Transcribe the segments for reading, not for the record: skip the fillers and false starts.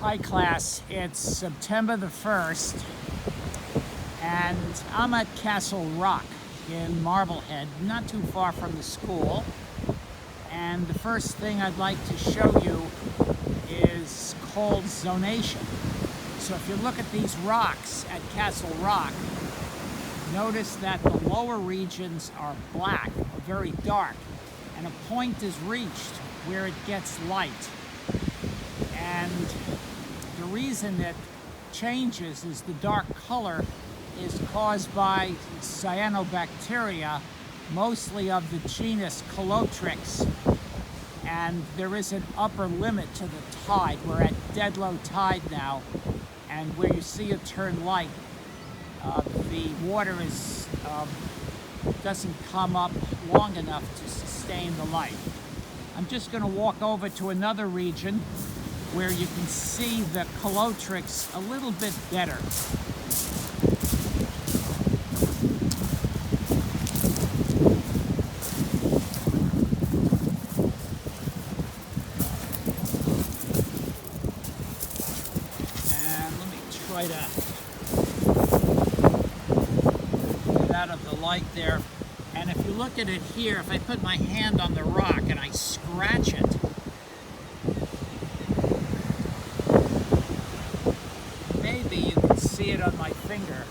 Hi class, it's September the 1st and I'm at Castle Rock in Marblehead, not too far from the school. And the first thing I'd like to show you is cold zonation. So if you look at these rocks at Castle Rock, notice that the lower regions are black, or very dark, and a point is reached where it gets light. And the reason it changes is the dark color is caused by cyanobacteria, mostly of the genus Calothrix. And there is an upper limit to the tide. We're at dead low tide now, and where you see it turn light, the water doesn't come up long enough to sustain the light. I'm just going to walk over to another region where you can see the Calothrix a little bit better. And let me try to get out of the light there. And if you look at it here, if I put my hand on the rock and I scratch it, maybe you can see it on my finger.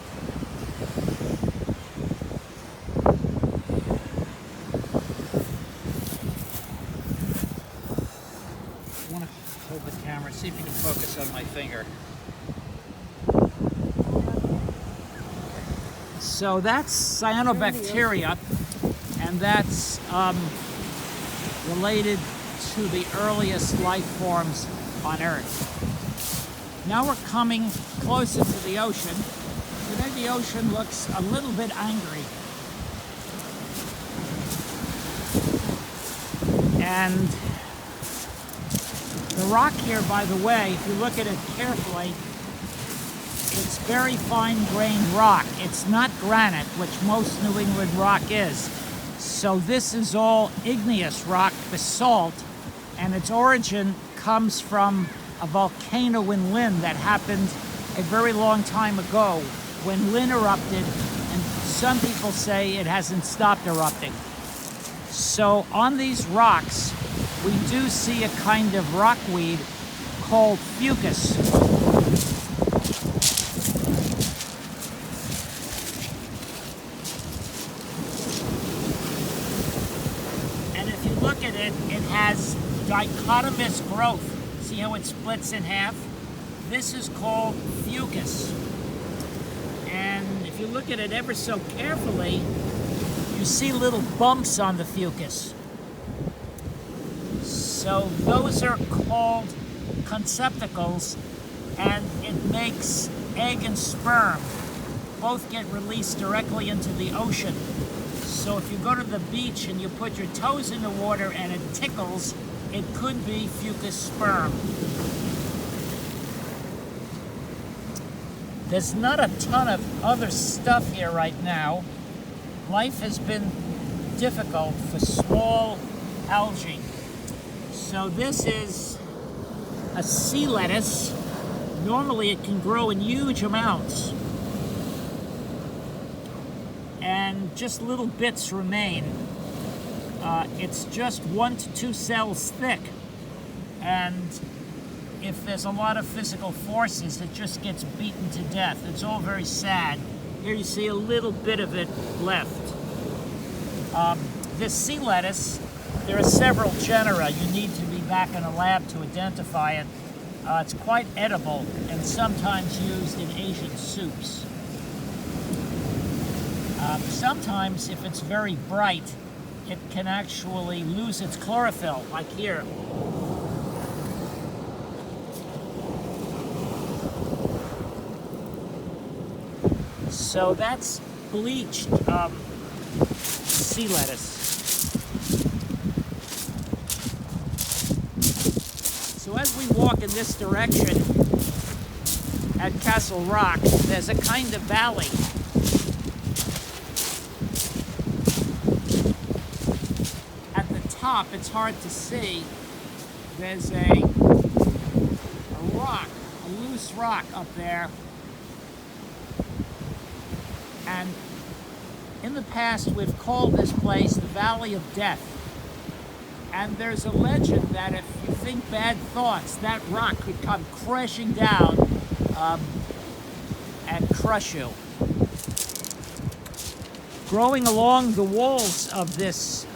I want to hold the camera, see if you can focus on my finger. So that's cyanobacteria, and that's related to the earliest life forms on Earth. Now we're coming closer to the ocean. Today the ocean looks a little bit angry. And the rock here, by the way, if you look at it carefully, it's very fine-grained rock. It's not granite, which most New England rock is. So this is all igneous rock, basalt, and its origin comes from a volcano in Lynn that happened a very long time ago when Lynn erupted, and some people say it hasn't stopped erupting. So on these rocks, we do see a kind of rockweed called Fucus. And if you look at it, it has dichotomous growth. See how it splits in half? This is called Fucus. And if you look at it ever so carefully, you see little bumps on the Fucus. So those are called conceptacles, and it makes egg and sperm. Both get released directly into the ocean. So if you go to the beach and you put your toes in the water and it tickles, it could be Fucus sperm. There's not a ton of other stuff here right now. Life has been difficult for small algae. So this is a sea lettuce. Normally it can grow in huge amounts. And just little bits remain. It's just 1 to 2 cells thick, and if there's a lot of physical forces, it just gets beaten to death. It's all very sad. Here you see a little bit of it left. This sea lettuce, there are several genera. You need to be back in a lab to identify it. It's quite edible and sometimes used in Asian soups. Sometimes, if it's very bright, it can actually lose its chlorophyll, like here. So that's bleached sea lettuce. So as we walk in this direction at Castle Rock, there's a kind of valley. Top, it's hard to see. There's a rock a loose rock up there. And in the past, we've called this place the Valley of Death. And there's a legend that if you think bad thoughts, that rock could come crashing down and crush you. Growing along the walls of this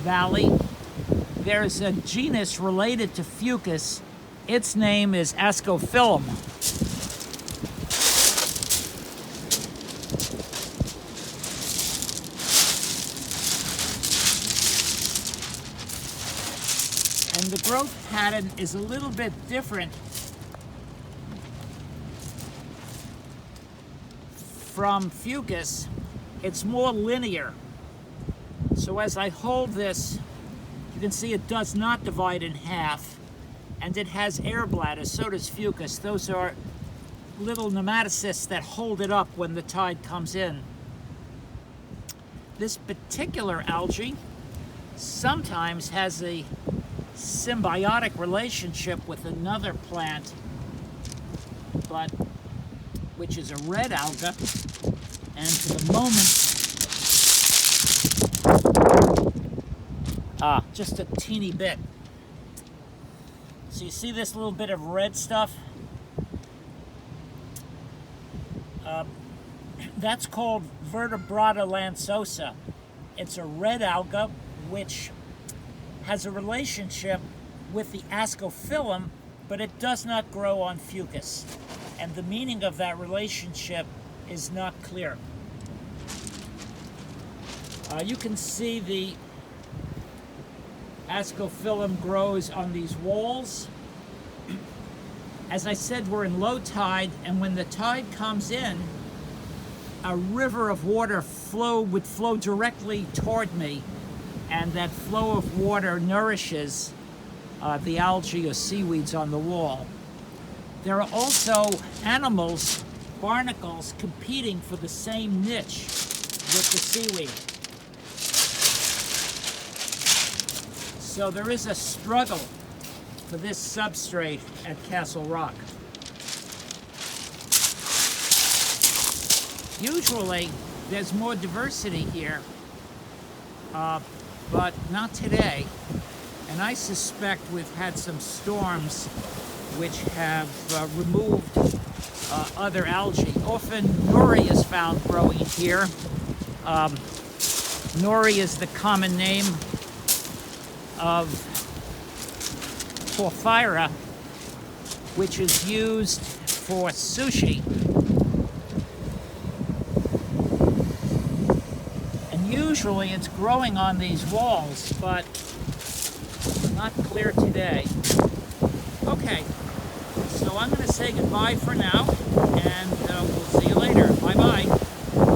valley, there's a genus related to Fucus. Its name is Ascophyllum. And the growth pattern is a little bit different from Fucus. It's more linear. So as I hold this, you can see it does not divide in half, and it has air bladders. So does Fucus. Those are little nematocysts that hold it up when the tide comes in. This particular algae sometimes has a symbiotic relationship with another plant, which is a red alga, and for the moment, just a teeny bit. So you see this little bit of red stuff? That's called Vertibrata lanceosa. It's a red alga which has a relationship with the Ascophyllum, but it does not grow on Fucus. And the meaning of that relationship is not clear. You can see the Ascophyllum grows on these walls. As I said, we're in low tide, and when the tide comes in, a river of water would flow directly toward me, and that flow of water nourishes the algae or seaweeds on the wall. There are also animals, barnacles, competing for the same niche with the seaweed. So there is a struggle for this substrate at Castle Rock. Usually there's more diversity here, but not today. And I suspect we've had some storms which have removed other algae. Often nori is found growing here. Nori is the common name of porphyra, which is used for sushi. And usually it's growing on these walls, but not clear today. Okay, so I'm going to say goodbye for now, and we'll see you later. Bye-bye.